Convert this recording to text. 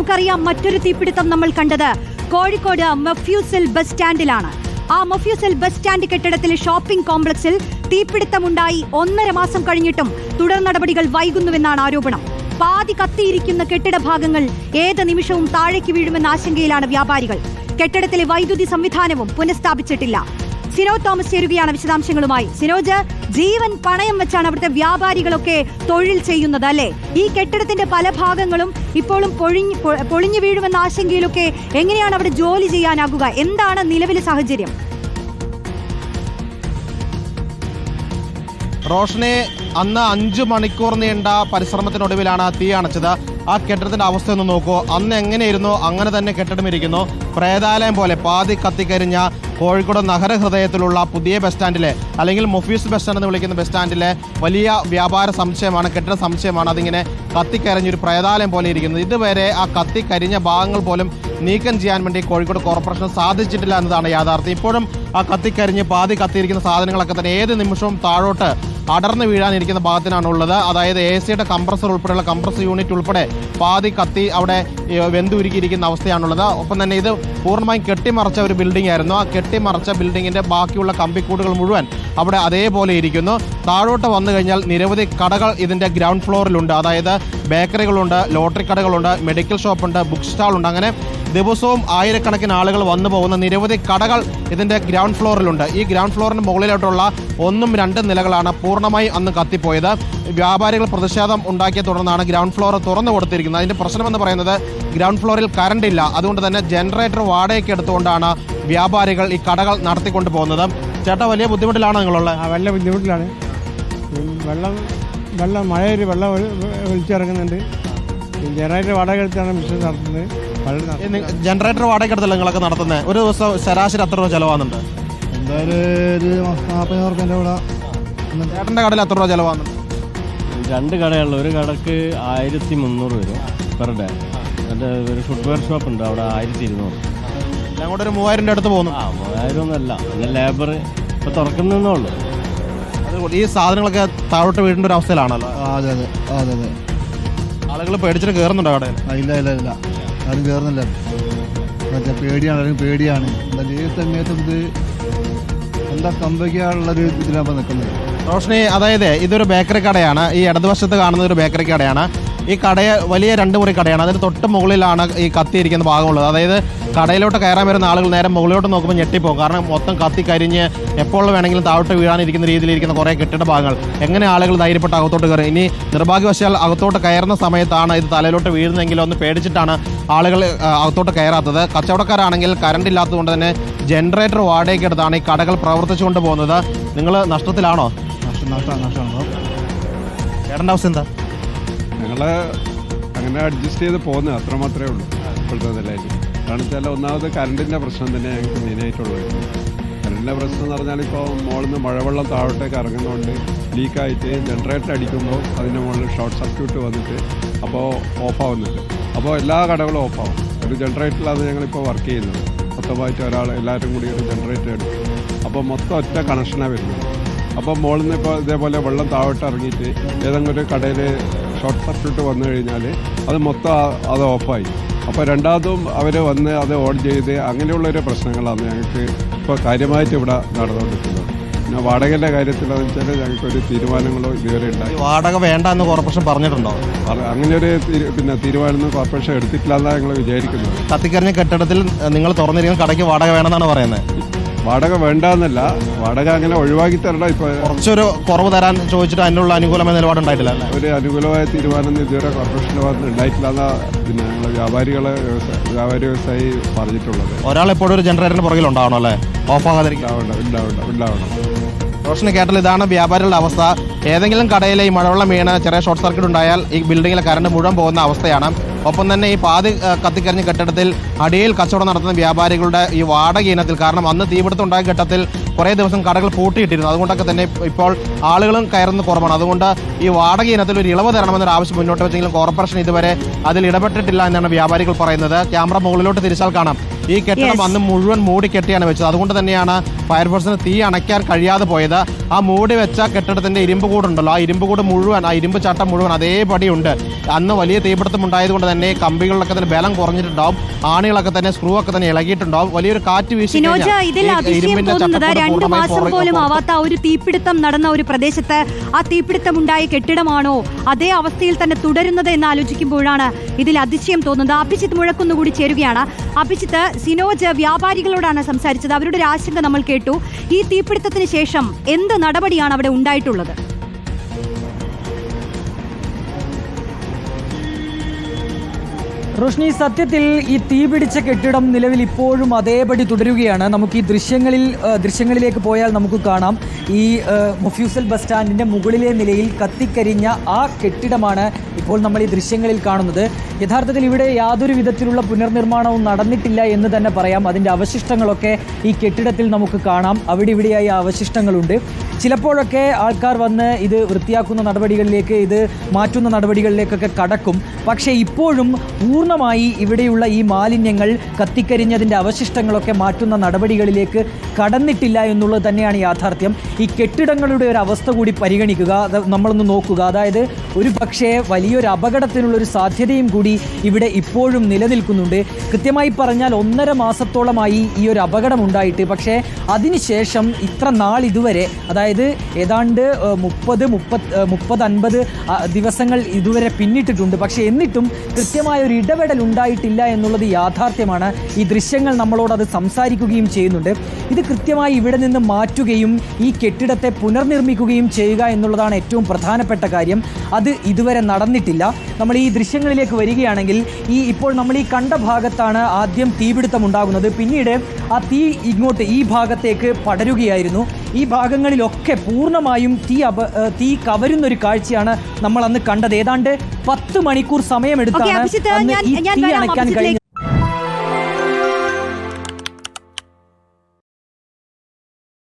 നമുക്കറിയാം മറ്റൊരു തീപിടുത്തം നമ്മൾ കണ്ടത് കോഴിക്കോട് മഫ്യൂസൽ ബസ് സ്റ്റാൻഡിലാണ്. ആ മഫ്യൂസൽ ബസ് സ്റ്റാൻഡ് കെട്ടിടത്തിലെ ഷോപ്പിംഗ് കോംപ്ലക്സിൽ തീപിടുത്തമുണ്ടായി 1.5 മാസം കഴിഞ്ഞിട്ടും തുടർ നടപടികൾ വൈകുന്നുവെന്നാണ് ആരോപണം. പാതി കത്തിയിരിക്കുന്ന കെട്ടിട ഭാഗങ്ങൾ ഏത് നിമിഷവും താഴേക്ക് വീഴുമെന്ന ആശങ്കയിലാണ് വ്യാപാരികൾ. കെട്ടിടത്തിലെ വൈദ്യുതി സംവിധാനവും പുനഃസ്ഥാപിച്ചിട്ടില്ല. സിനോജ് തോമസ് ചേരുകയാണ് വിശദാംശങ്ങളുമായി. സിനോജ്, ജീവൻ പണയം വെച്ചാണ് അവിടുത്തെ വ്യാപാരികളൊക്കെ തൊഴിൽ ചെയ്യുന്നത് അല്ലേ? ഈ കെട്ടിടത്തിന്റെ പല ഭാഗങ്ങളും ഇപ്പോഴും പൊളിഞ്ഞു വീഴുമെന്ന ആശങ്കയിലൊക്കെ എങ്ങനെയാണ് അവിടെ ജോലി ചെയ്യാനാകുക? എന്താണ് നിലവിലെ സാഹചര്യം? റോഷനെ, അന്ന് 5 മണിക്കൂർ നീണ്ട പരിശ്രമത്തിനൊടുവിലാണ് തീ അണച്ചത്. ആ കെട്ടിടത്തിന്റെ അവസ്ഥ ഒന്ന് നോക്കൂ. അന്ന് എങ്ങനെയായിരുന്നു അങ്ങനെ തന്നെ കെട്ടിടം ഇരിക്കുന്നു. പ്രേതാലയം പോലെ പാതി കത്തിക്കരിഞ്ഞ കോഴിക്കോട് നഗരഹൃദയത്തിലുള്ള പുതിയ ബസ് സ്റ്റാൻഡിലെ, അല്ലെങ്കിൽ മൊഫ്യൂസ് ബസ് സ്റ്റാൻഡ് എന്ന് വിളിക്കുന്ന ബസ് സ്റ്റാൻഡിലെ വലിയ വ്യാപാര സമുച്ചയമാണ്, കെട്ടിട സമുച്ചയമാണ്. അതിങ്ങനെ കത്തിക്കരിഞ്ഞൊരു പ്രേതാലയം പോലെ ഇരിക്കുന്നത്. ഇതുവരെ ആ കത്തിക്കരിഞ്ഞ ഭാഗങ്ങൾ പോലും നീക്കം ചെയ്യാൻ വേണ്ടി കോഴിക്കോട് കോർപ്പറേഷൻ സാധിച്ചിട്ടില്ല എന്നതാണ് യാഥാർത്ഥ്യം. ഇപ്പോഴും ആ കത്തിക്കരിഞ്ഞ് പാതി കത്തിയിരിക്കുന്ന സാധനങ്ങളൊക്കെ തന്നെ ഏത് നിമിഷവും താഴോട്ട് അടർന്നു വീഴാനിരിക്കുന്ന ഭാഗത്തിനാണ് ഉള്ളത്. അതായത് AC-യുടെ കംപ്രസർ ഉൾപ്പെടെയുള്ള കംപ്രസർ യൂണിറ്റ് ഉൾപ്പെടെ പാതി കത്തി അവിടെ വെന്തുരുക്കിയിരിക്കുന്ന അവസ്ഥയാണുള്ളത്. ഒപ്പം തന്നെ ഇത് പൂർണ്ണമായും കെട്ടിമറച്ച ഒരു ബിൽഡിംഗ് ആയിരുന്നു. ആ കെട്ടിമറച്ച ബിൽഡിങ്ങിന്റെ ബാക്കിയുള്ള കമ്പിക്കൂടുകൾ മുഴുവൻ അവിടെ അതേപോലെ ഇരിക്കുന്നു. താഴോട്ട് വന്നു കഴിഞ്ഞാൽ നിരവധി കടകൾ ഇതിന്റെ ഗ്രൗണ്ട് ഫ്ലോറിലുണ്ട്. അതായത് ബേക്കറികളുണ്ട്, ലോട്ടറി കടകളുണ്ട്, മെഡിക്കൽ ഷോപ്പുണ്ട്, ബുക്ക് സ്റ്റാൾ ഉണ്ട്. അങ്ങനെ ദിവസവും ആയിരക്കണക്കിന് ആളുകൾ വന്നു പോകുന്ന നിരവധി കടകൾ ഇതിന്റെ ഗ്രൗണ്ട് ഫ്ലോറിലുണ്ട്. ഈ ഗ്രൗണ്ട് ഫ്ലോറിന് മുകളിലോട്ടുള്ള 1ഉം 2ഉം നിലകളാണ് പൂർണ്ണമായി അന്ന് കത്തിപ്പോയത്. വ്യാപാരികൾ പ്രതിഷേധം ഉണ്ടാക്കിയ തുടർന്നാണ് ഗ്രൗണ്ട് ഫ്ലോർ തുറന്നു കൊടുത്തിരിക്കുന്നത്. അതിന്റെ പ്രശ്നമെന്ന് പറയുന്നത് ഗ്രൗണ്ട് ഫ്ലോറിൽ കറണ്ട് ഇല്ല. അതുകൊണ്ട് തന്നെ ജനറേറ്റർ വാടകയ്ക്ക് എടുത്തുകൊണ്ടാണ് വ്യാപാരികൾ ഈ കടകൾ നടത്തിക്കൊണ്ട് പോകുന്നത്. ചേട്ടാ, വലിയ ബുദ്ധിമുട്ടിലാണോ നിങ്ങളുള്ളത്? വലിയ ബുദ്ധിമുട്ടിലാണ്. വെള്ളം മഴയിൽ വെള്ളം ഒലിച്ചിറങ്ങുന്നുണ്ട്. ജനറേറ്റർ വാടക എടുത്താണ് ബിസിനസ് നടത്തുന്നത്. ജനറേറ്റർ വാടക എടുത്തല്ല നിങ്ങളൊക്കെ നടത്തുന്നത്? ഒരു ദിവസം ശരാശരി എത്ര രൂപ ചെലവാകുന്നുണ്ട്? എന്തായാലും ഒരു 40,000 രൂപേൻ്റെ കൂടെ. ചേട്ടൻ്റെ കടയിൽ എത്ര രൂപ ചെലവാകുന്നുണ്ട്? 2 കടയുള്ള ഒരു കടക്ക് 1300 വരും പെർ ഡേ. എൻ്റെ ഒരു ഫുട്വെയർ ഷോപ്പ് ഉണ്ട്, അവിടെ 1200. എല്ലാം കൂടെ ഒരു 3000 അടുത്ത് പോകുന്നു. 3000 ഒന്നല്ല, പിന്നെ ലേബർ ഇപ്പോൾ തുറക്കുന്നേ ഉള്ളൂ. ഈ സാധനങ്ങളൊക്കെ താഴോട്ട് വീടിൻ്റെ ഒരു അവസ്ഥയിലാണല്ലോ. അതെ അതെ അതെ അതെ. ആളുകൾ പേടിച്ചിട്ട് കയറുന്നുണ്ടോ കടയിൽ? ഇല്ല ഇല്ല ഇല്ല, ആരും കയറുന്നില്ല. പേടിയാണ്, ആരും പേടിയാണ്. ഏത് സമയത്തും ഇത് എന്താ സംഭവിക്കാനുള്ളൊരു ഇതിലാണ് നിൽക്കുന്നത്. റോഷനി, അതായത് ഇതൊരു ബേക്കറി കടയാണ്. ഈ ഇടതുവശത്ത് കാണുന്ന ഒരു ബേക്കറി കടയാണ്. ഈ കടയെ വലിയ 2 മുറി കടയാണ്. അതിന് തൊട്ട് മുകളിലാണ് ഈ കത്തിയിരിക്കുന്ന ഭാഗമുള്ളത്. അതായത് കടയിലോട്ട് കയറാൻ വരുന്ന ആളുകൾ നേരെ മുകളിലോട്ട് നോക്കുമ്പോൾ ഞെട്ടിപ്പോകും. കാരണം മൊത്തം കത്തി കരിഞ്ഞ് എപ്പോൾ വേണമെങ്കിലും താഴോട്ട് വീഴാനിരിക്കുന്ന രീതിയിലിരിക്കുന്ന കുറേ കെട്ടിട ഭാഗങ്ങൾ. എങ്ങനെ ആളുകൾ ധൈര്യപ്പെട്ട് അകത്തോട്ട് കയറും? ഇനി നിർഭാഗ്യവശാൽ അകത്തോട്ട് കയറുന്ന സമയത്താണ് ഇത് തലയിലോട്ട് വീഴുന്നെങ്കിലും ഒന്ന് പേടിച്ചിട്ടാണ് ആളുകൾ അകത്തോട്ട് കയറാത്തത്. കച്ചവടക്കാരാണെങ്കിൽ കറണ്ട് ഇല്ലാത്തതുകൊണ്ട് തന്നെ ജനറേറ്റർ വാടകയ്ക്ക് എടുത്താണ് ഈ കടകൾ പ്രവർത്തിച്ചുകൊണ്ട് പോകുന്നത്. നിങ്ങൾ നഷ്ടത്തിലാണോ? ചേട്ടൻ്റെ അവസ്ഥ എന്താ? ഞങ്ങൾ അങ്ങനെ അഡ്ജസ്റ്റ് ചെയ്ത് പോകുന്നത് അത്രമാത്രമേ ഉള്ളൂ ഇപ്പോഴത്തെ നിലയിൽ. കാരണം വെച്ചാൽ ഒന്നാമത് കറണ്ടിൻ്റെ പ്രശ്നം തന്നെ ഞങ്ങൾക്ക് മെയിനായിട്ടുള്ളത്. കറണ്ടിൻ്റെ പ്രശ്നം എന്ന് പറഞ്ഞാൽ ഇപ്പോൾ മുകളിൽ നിന്ന് മഴവെള്ളം താഴോട്ടേക്ക് ഇറങ്ങുന്നതുകൊണ്ട് ലീക്കായിട്ട് ജനറേറ്റർ അടിക്കുമ്പോൾ അതിൻ്റെ മുകളിൽ ഷോർട്ട് സർക്യൂട്ട് വന്നിട്ട് അപ്പോൾ ഓഫാവുന്നുണ്ട്. അപ്പോൾ എല്ലാ കടകളും ഓഫാവും. ഒരു ജനറേറ്ററിലാണ് ഞങ്ങളിപ്പോൾ വർക്ക് ചെയ്യുന്നത്. മൊത്തമായിട്ട് എല്ലാവരും കൂടി ഒരു ജനറേറ്റർ എടുക്കും. അപ്പോൾ മൊത്തം ഒറ്റ കണക്ഷനാണ് വരുന്നത്. അപ്പോൾ മുകളിൽ നിന്ന് ഇപ്പോൾ ഇതേപോലെ വെള്ളം താഴോട്ട് ഇറങ്ങിയിട്ട് ഏതെങ്കിലും ഒരു കടയിൽ ഷോർട്ട് സർക്യൂട്ട് വന്നു കഴിഞ്ഞാൽ അത് മൊത്തം അത് ഓഫായി. അപ്പോൾ രണ്ടാമതും അവർ വന്ന് അത് ഓൺ ചെയ്ത് അങ്ങനെയുള്ളൊരു പ്രശ്നങ്ങളാണ് ഞങ്ങൾക്ക് ഇപ്പോൾ കാര്യമായിട്ട് ഇവിടെ നടന്നുകൊണ്ടിരിക്കുന്നത്. പിന്നെ വാടകയുടെ കാര്യത്തിലെന്ന് വെച്ചാൽ ഞങ്ങൾക്കൊരു തീരുമാനങ്ങളോ ഇതുവരെ ഉണ്ടായി. വാടക വേണ്ട എന്ന് കോർപ്പറേഷൻ പറഞ്ഞിട്ടുണ്ടോ? അങ്ങനെ ഒരു തീരുമാനം കോർപ്പറേഷൻ എടുത്തിട്ടില്ല എന്നാണ് ഞങ്ങൾ വിചാരിക്കുന്നത്. കത്തിക്കറിഞ്ഞ കെട്ടിടത്തിൽ നിങ്ങൾ തുറന്നിരിക്കുന്ന കടയ്ക്ക് വാടക വേണമെന്നാണ് പറയുന്നത്. വാടക വേണ്ടെന്നല്ല, വാടക അങ്ങനെ ഒഴിവാക്കി തരണം. ഇപ്പോൾ കുറച്ചൊരു കുറവ് തരാൻ ചോദിച്ചിട്ട് അതിനുള്ള അനുകൂലമായ നിലപാടുണ്ടായിട്ടില്ല. ഒരു അനുകൂലമായ തീരുമാനം ഇതുവരെ കോർപ്പറേഷൻ്റെ ഭാഗത്ത് ഉണ്ടായിട്ടില്ല എന്നാണ് പിന്നെ ഞങ്ങൾ വ്യാപാരി വ്യവസായി പറഞ്ഞിട്ടുള്ളത്. ഒരാൾ എപ്പോഴും ഒരു ജനറേറ്ററിന് പുറകിലുണ്ടാവണം അല്ലേ? ഓഫാകാതിരിക്കും. ഉണ്ടാവണം. റോഷന് കേട്ടാൽ ഇതാണ് വ്യാപാരികളുടെ അവസ്ഥ. ഏതെങ്കിലും കടയിലെ ഈ മഴവെള്ളം വീണ് ചെറിയ ഷോർട്ട് സർക്യൂട്ട് ഉണ്ടായാൽ ഈ ബിൽഡിങ്ങിലെ കറണ്ട് മുഴുവൻ പോകുന്ന അവസ്ഥയാണ്. ഒപ്പം തന്നെ ഈ പാതി കത്തിക്കരിഞ്ഞ കെട്ടിടത്തിൽ അടിയിൽ കച്ചവടം നടത്തുന്ന വ്യാപാരികളുടെ ഈ വാടക ഇനത്തിൽ, കാരണം അന്ന് തീപിടുത്തം ഉണ്ടായ ഘട്ടത്തിൽ കുറേ ദിവസം കടകൾ പൂട്ടിയിട്ടിരുന്നു. അതുകൊണ്ടൊക്കെ തന്നെ ഇപ്പോൾ ആളുകളും കയറുന്നത് കുറവാണ്. അതുകൊണ്ട് ഈ വാടക ഇനത്തിൽ ഒരു ഇളവ് തരണമെന്നൊരു ആവശ്യം മുന്നോട്ട് വെച്ചെങ്കിലും കോർപ്പറേഷൻ ഇതുവരെ അതിൽ ഇടപെട്ടിട്ടില്ല എന്നാണ് വ്യാപാരികൾ പറയുന്നത്. ക്യാമറ മുകളിലോട്ട് തിരിച്ചാൽ കാണാം ഈ കെട്ടിടം അന്ന് മുഴുവൻ മൂടി കെട്ടിയാണ് വെച്ചത്. അതുകൊണ്ട് തന്നെയാണ് ഫയർഫോഴ്സിന് തീ അണയ്ക്കാൻ കഴിയാതെ പോയത്. ആ മൂടി വെച്ച കെട്ടിടത്തിന്റെ ഇരുമ്പ് കൂടുണ്ടല്ലോ, ആ ഇരുമ്പ് കൂട് മുഴുവൻ, ആ ഇരുമ്പ് ചട്ടം മുഴുവൻ അതേപടി ഉണ്ട്. അന്ന് വലിയ തീപിടുത്തം ഉണ്ടായതുകൊണ്ട് തന്നെ കമ്പികളിലൊക്കെ തന്നെ ബലം കുറഞ്ഞിട്ടുണ്ടാവും, ആണികളൊക്കെ തന്നെ സ്ക്രൂ ഒക്കെ തന്നെ ഇളകിയിട്ടുണ്ടാവും. വലിയൊരു കാറ്റ് വീശി ഇതിൽ അതിശയം തോന്നുന്നത് 2 മാസം പോലും ആവാത്ത ഒരു തീപിടുത്തം നടന്ന ഒരു പ്രദേശത്ത് ആ തീപിടുത്തമുണ്ടായ കെട്ടിടമാണോ അതേ അവസ്ഥയിൽ തന്നെ തുടരുന്നത് എന്ന് ആലോചിക്കുമ്പോഴാണ് ഇതിൽ അതിശയം തോന്നുന്നത്. അഭിജിത്ത് മുഴക്കുന്നുകൂടി ചേരുകയാണ്. അഭിജിത്ത്, സിനോജ് വ്യാപാരികളോടാണ് സംസാരിച്ചത്. അവരുടെ ഒരു ആശങ്ക നമ്മൾ കേട്ടു. ഈ തീപിടുത്തത്തിന് ശേഷം എന്ത് നടപടിയാണ് അവിടെ ഉണ്ടായിട്ടുള്ളത്? റോഷ്നി, സത്യത്തിൽ ഈ തീപിടിച്ച കെട്ടിടം നിലവിൽ ഇപ്പോഴും അതേപടി തുടരുകയാണ്. നമുക്ക് ഈ ദൃശ്യങ്ങളിലേക്ക് പോയാൽ നമുക്ക് കാണാം ഈ മൊഫ്യൂസൽ ബസ് സ്റ്റാൻഡിൻ്റെ മുകളിലെ നിലയിൽ കത്തിക്കരിഞ്ഞ ആ കെട്ടിടമാണ് ഇപ്പോൾ നമ്മൾ ഈ ദൃശ്യങ്ങളിൽ കാണുന്നത്. യഥാർത്ഥത്തിൽ ഇവിടെ യാതൊരു വിധത്തിലുള്ള പുനർനിർമ്മാണവും നടന്നിട്ടില്ല എന്ന് തന്നെ പറയാം. അതിൻ്റെ അവശിഷ്ടങ്ങളൊക്കെ ഈ കെട്ടിടത്തിൽ നമുക്ക് കാണാം. അവിടെ ഇവിടെയായി അവശിഷ്ടങ്ങളുണ്ട്. ചിലപ്പോഴൊക്കെ ആൾക്കാർ വന്ന് ഇത് വൃത്തിയാക്കുന്ന നടപടികളിലേക്ക്, ഇത് മാറ്റുന്ന നടപടികളിലേക്കൊക്കെ കടക്കും. പക്ഷേ ഇപ്പോഴും പൂർണ്ണമായി ഇവിടെയുള്ള ഈ മാലിന്യങ്ങൾ, കത്തിക്കരിഞ്ഞതിൻ്റെ അവശിഷ്ടങ്ങളൊക്കെ മാറ്റുന്ന നടപടികളിലേക്ക് കടന്നിട്ടില്ല എന്നുള്ളത് തന്നെയാണ് യാഥാർത്ഥ്യം. ഈ കെട്ടിടങ്ങളുടെ ഒരു അവസ്ഥ കൂടി പരിഗണിക്കുക, നമ്മളൊന്ന് നോക്കുക. അതായത് ഒരു പക്ഷേ വലിയൊരു അപകടത്തിനുള്ളൊരു സാധ്യതയും കൂടി ഇവിടെ ഇപ്പോഴും നിലനിൽക്കുന്നുണ്ട്. കൃത്യമായി പറഞ്ഞാൽ 1.5 മാസത്തോളമായി ഈ ഒരു അപകടം ഉണ്ടായിട്ട്. പക്ഷേ അതിനുശേഷം ഇത്ര നാൾ ഇതുവരെ, അതായത് ഏതാണ്ട് 30-50 ദിവസങ്ങൾ ഇതുവരെ പിന്നിട്ടിട്ടുണ്ട്. പക്ഷേ എന്നിട്ടും കൃത്യമായ ഒരു ഇടപെടൽ ഉണ്ടായിട്ടില്ല എന്നുള്ളത് യാഥാർത്ഥ്യമാണ്. ഈ ദൃശ്യങ്ങൾ നമ്മളോട് അത് സംസാരിക്കുകയും ചെയ്യുന്നുണ്ട്. ഇത് കൃത്യമായി ഇവിടെ നിന്ന് മാറ്റുകയും ഈ കെട്ടിടത്തെ പുനർനിർമ്മിക്കുകയും ചെയ്യുക എന്നുള്ളതാണ് ഏറ്റവും പ്രധാനപ്പെട്ട കാര്യം. അത് ഇതുവരെ നടന്നിട്ടില്ല. നമ്മൾ ഈ ദൃശ്യങ്ങളിലേക്ക് വരികയാണെങ്കിൽ ഇപ്പോൾ നമ്മൾ ഈ കണ്ട ഭാഗത്താണ് ആദ്യം തീപിടുത്തം ഉണ്ടാകുന്നത്. പിന്നീട് ആ തീ ഇങ്ങോട്ട് ഈ ഭാഗത്തേക്ക് പടരുകയായിരുന്നു. ഈ ഭാഗങ്ങളിലൊക്കെ പൂർണ്ണമായും തീ കവരുന്നൊരു കാഴ്ചയാണ് നമ്മൾ അന്ന് കണ്ടത്. ഏതാണ്ട് 10 മണിക്കൂർ സമയമെടുത്താണ് അന്ന് ഈ തീ അണയ്ക്കാൻ കഴിഞ്ഞത്.